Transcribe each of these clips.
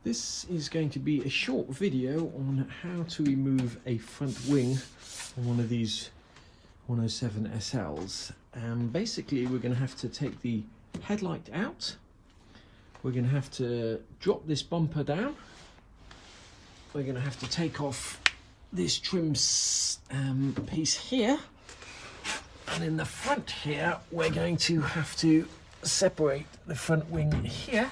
This is going to be a short video on how to remove a front wing on one of these 107 SLs. Basically we're going to have to take the headlight out, we're going to have to drop this bumper down, we're going to have to take off this trim piece here, and in the front here we're going to have to separate the front wing here.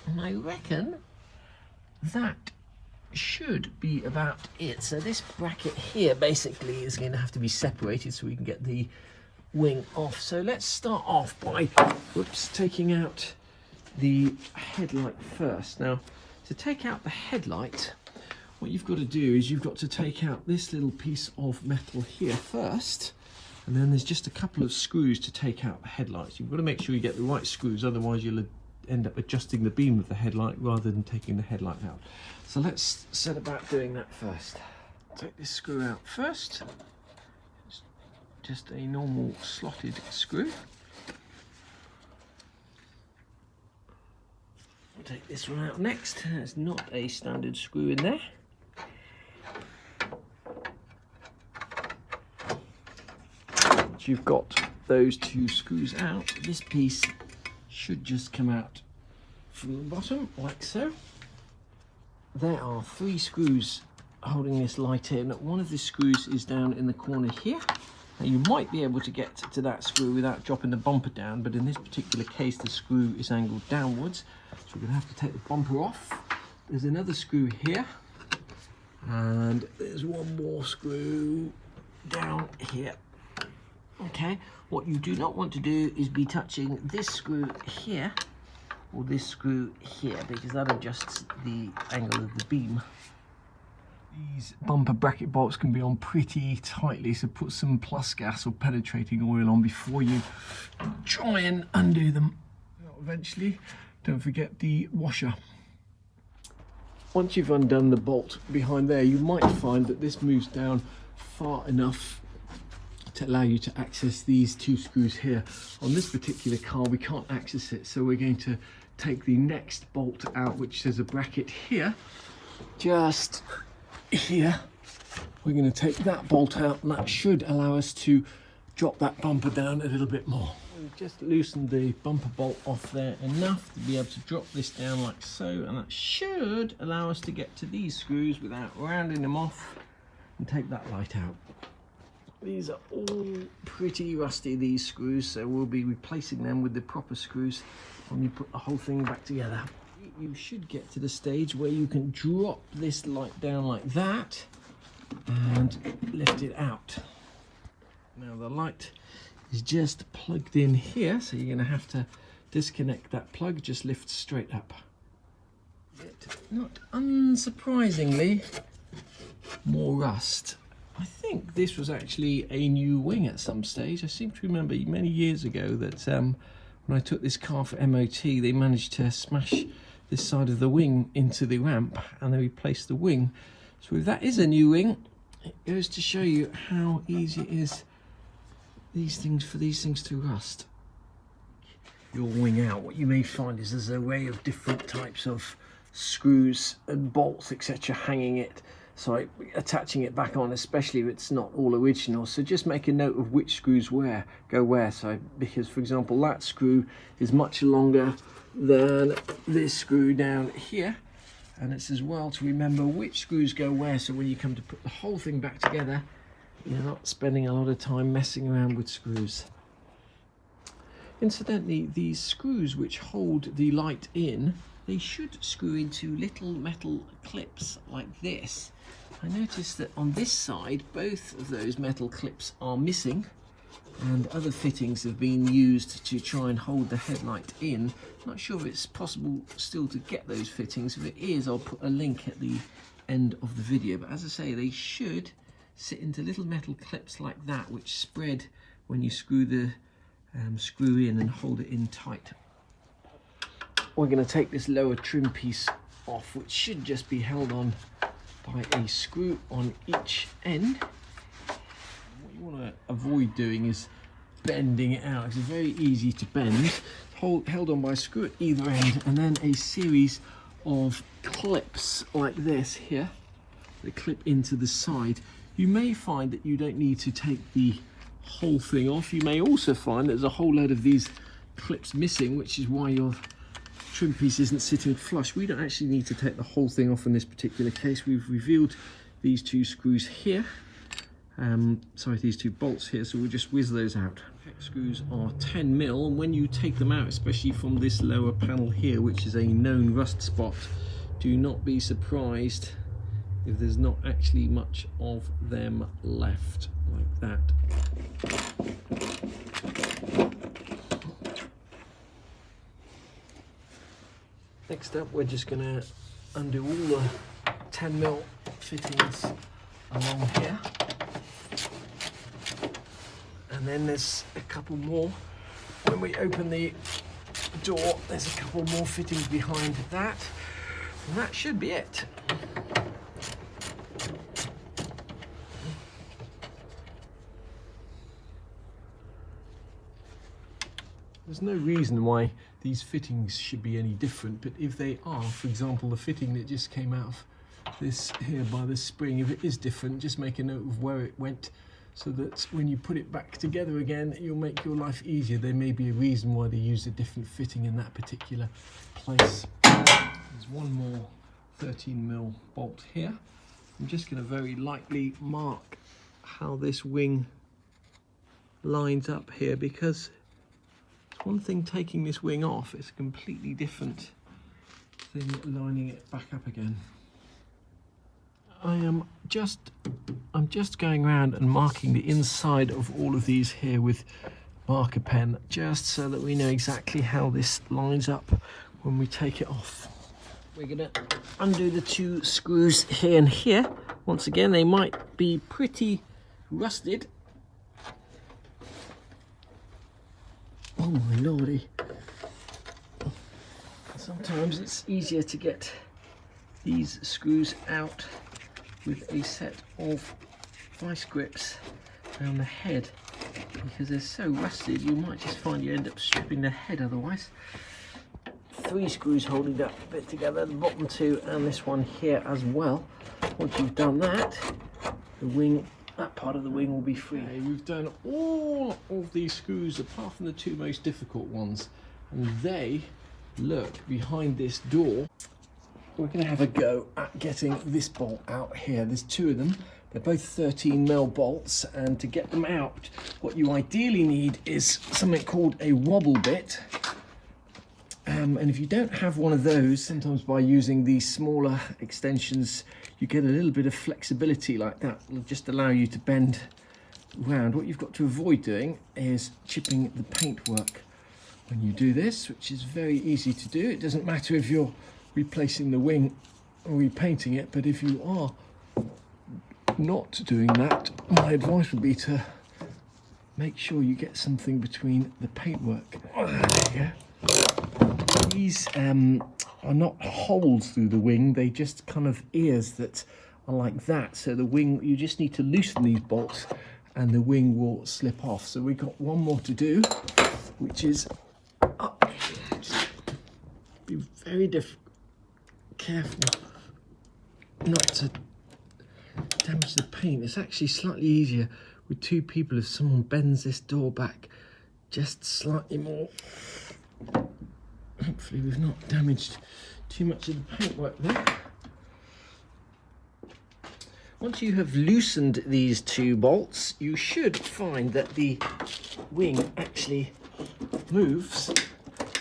And I reckon that should be about it. So this bracket here basically is going to have to be separated so we can get the wing off. So let's start off by taking out the headlight first. Now, to take out the headlight, what you've got to do is you've got to take out this little piece of metal here first, and then there's just a couple of screws to take out the headlights. You've got to make sure you get the right screws, otherwise you'll end up adjusting the beam of the headlight rather than taking the headlight out. So let's set about doing that first. Take this screw out first. It's just a normal slotted screw. We'll take this one out next. There's not a standard screw in there. Once you've got those two screws out, this piece should just come out from the bottom like so. There are 3 screws holding this light in. One of the screws is down in the corner here. Now you might be able to get to that screw without dropping the bumper down, but in this particular case the screw is angled downwards, so we're going to have to take the bumper off. There's another screw here, and there's one more screw down here. Okay, what you do not want to do is be touching this screw here or this screw here, because that adjusts the angle of the beam. These bumper bracket bolts can be on pretty tightly, so put some plus gas or penetrating oil on before you try and undo them. Now, eventually, don't forget the washer. Once you've undone the bolt behind there, you might find that this moves down far enough to allow you to access these 2 screws here. On this particular car we can't access it, so we're going to take the next bolt out, which there's a bracket here, just here. We're going to take that bolt out, and that should allow us to drop that bumper down a little bit more. We've just loosened the bumper bolt off there enough to be able to drop this down like so, and that should allow us to get to these screws without rounding them off and take that light out. These are all pretty rusty, these screws, so we'll be replacing them with the proper screws when you put the whole thing back together. You should get to the stage where you can drop this light down like that and lift it out. Now the light is just plugged in here, so you're going to have to disconnect that plug, just lift straight up. Not unsurprisingly, more rust. I think this was actually a new wing at some stage. I seem to remember many years ago that when I took this car for MOT, they managed to smash this side of the wing into the ramp and they replaced the wing. So if that is a new wing, it goes to show you how easy it is for these things to rust. Your wing out, what you may find is there's an array of different types of screws and bolts, etc., hanging it. So attaching it back on, especially if it's not all original. So just make a note of which screws go where. So because, for example, that screw is much longer than this screw down here, and it's as well to remember which screws go where, so when you come to put the whole thing back together, you're not spending a lot of time messing around with screws. Incidentally, these screws which hold the light in, they should screw into little metal clips like this. I noticed that on this side both of those metal clips are missing, and other fittings have been used to try and hold the headlight in. Not sure if it's possible still to get those fittings. If it is, I'll put a link at the end of the video, but as I say, they should sit into little metal clips like that, which spread when you screw the screw in and hold it in tight. We're going to take this lower trim piece off, which should just be held on by a screw on each end. What you want to avoid doing is bending it out. It's very easy to bend. Held on by a screw at either end, and then a series of clips like this here. They clip into the side. You may find that you don't need to take the whole thing off. You may also find there's a whole load of these clips missing, which is why your trim piece isn't sitting flush. We don't actually need to take the whole thing off in this particular case. We've revealed these two screws here. Sorry, these two bolts here, so we'll just whiz those out. Screws are 10mm, and when you take them out, especially from this lower panel here, which is a known rust spot, do not be surprised if there's not actually much of them left, like that. Next up, we're just going to undo all the 10mm fittings along here. And then there's a couple more. When we open the door, there's a couple more fittings behind that. And that should be it. There's no reason why these fittings should be any different, but if they are, for example, the fitting that just came out of this here by the spring, if it is different, just make a note of where it went, so that when you put it back together again, you'll make your life easier. There may be a reason why they use a different fitting in that particular place. There's one more 13mm bolt here. I'm just going to very lightly mark how this wing lines up here, because it's one thing taking this wing off, it's a completely different thing lining it back up again. I'm just going around and marking the inside of all of these here with marker pen, just so that we know exactly how this lines up when we take it off. We're going to undo the two screws here and here. Once again, they might be pretty rusted. Oh my lordy. Sometimes it's easier to get these screws out with a set of vice grips around the head, because they're so rusted you might just find you end up stripping the head otherwise. 3 screws holding that bit together, the bottom 2 and this one here as well. Once you've done that, the wing, that part of the wing will be free. Okay, we've done all of these screws apart from the 2 most difficult ones, and they look behind this door. We're going to have a go at getting this bolt out here. There's 2 of them. They're both 13mm bolts, and to get them out, what you ideally need is something called a wobble bit. And if you don't have one of those, sometimes by using these smaller extensions, you get a little bit of flexibility like that. It'll just allow you to bend around. What you've got to avoid doing is chipping the paintwork when you do this, which is very easy to do. It doesn't matter if you're replacing the wing or repainting it, but if you are not doing that, my advice would be to make sure you get something between the paintwork. There you go. These are not holes through the wing, they just kind of ears that are like that. So the wing, you just need to loosen these bolts and the wing will slip off. So we've got one more to do, which is be very careful not to damage the paint. It's actually slightly easier with 2 people if someone bends this door back just slightly more. Hopefully we've not damaged too much of the paintwork there. Once you have loosened these 2 bolts, you should find that the wing actually moves.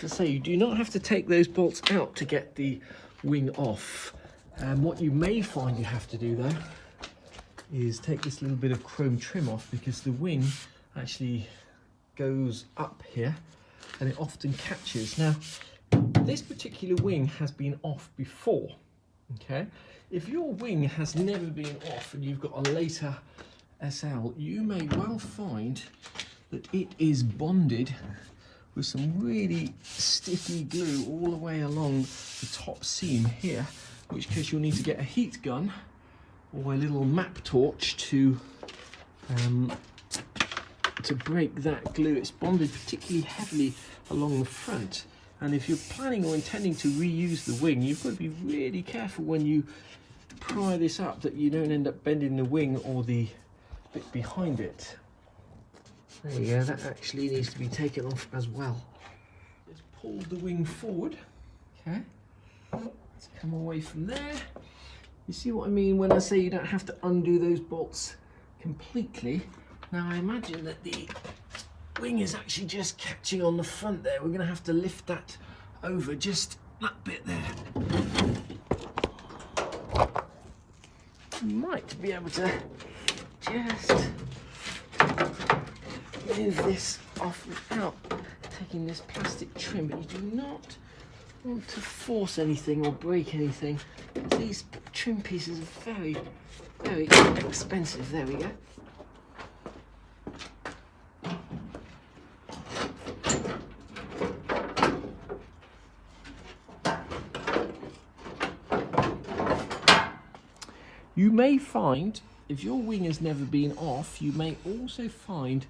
As I say, you do not have to take those bolts out to get the wing off. What you may find you have to do though is take this little bit of chrome trim off, because the wing actually goes up here and it often catches. Now, this particular wing has been off before, okay? If your wing has never been off and you've got a later SL, you may well find that it is bonded with some really sticky glue all the way along the top seam here, in which case you'll need to get a heat gun or a little map torch to break that glue. It's bonded particularly heavily along the front, And if you're planning or intending to reuse the wing, you've got to be really careful when you pry this up that you don't end up bending the wing or the bit behind it. There you go, that actually needs to be taken off as well. Just pull the wing forward. Okay, let's come away from there. You see what I mean when I say you don't have to undo those bolts completely. Now I imagine that the wing is actually just catching on the front there. We're going to have to lift that over just that bit there. You might be able to just move this off without taking this plastic trim, but you do not want to force anything or break anything. These trim pieces are very, very expensive. There we go. You may find, if your wing has never been off, you may also find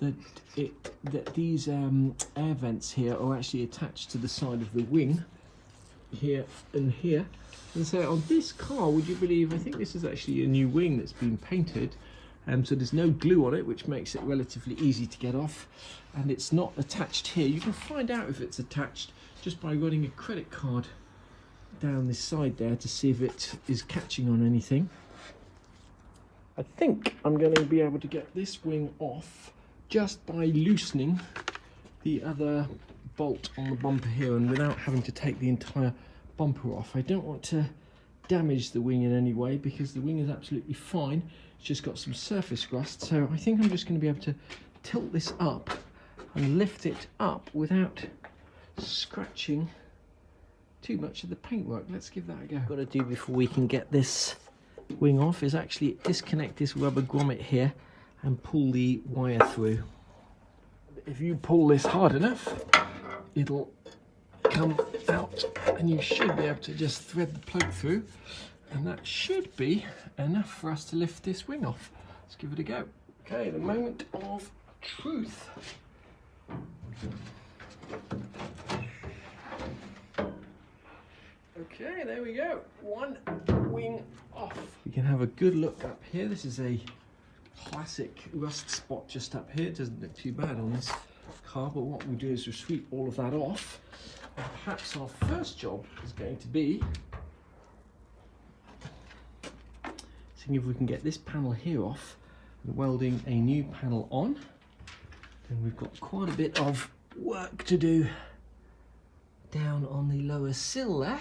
that these air vents here are actually attached to the side of the wing, here and here. And so on this car, would you believe, I think this is actually a new wing that's been painted, so there's no glue on it, which makes it relatively easy to get off, and it's not attached here. You can find out if it's attached just by running a credit card down this side there to see if it is catching on anything. I think I'm going to be able to get this wing off just by loosening the other bolt on the bumper here, and without having to take the entire bumper off. I don't want to damage the wing in any way because the wing is absolutely fine. It's just got some surface rust, so I think I'm just going to be able to tilt this up and lift it up without scratching too much of the paintwork. Let's give that a go. What we've got to do before we can get this wing off is actually disconnect this rubber grommet here and pull the wire through. If you pull this hard enough, it'll come out and you should be able to just thread the plug through, and that should be enough for us to lift this wing off. Let's give it a go. Okay, the moment of truth. Okay, there we go. One wing off. We can have a good look up here. This is a classic rust spot just up here. It doesn't look too bad on this car, but what we'll do is we'll sweep all of that off. And perhaps our first job is going to be seeing if we can get this panel here off and welding a new panel on. Then we've got quite a bit of work to do down on the lower sill there.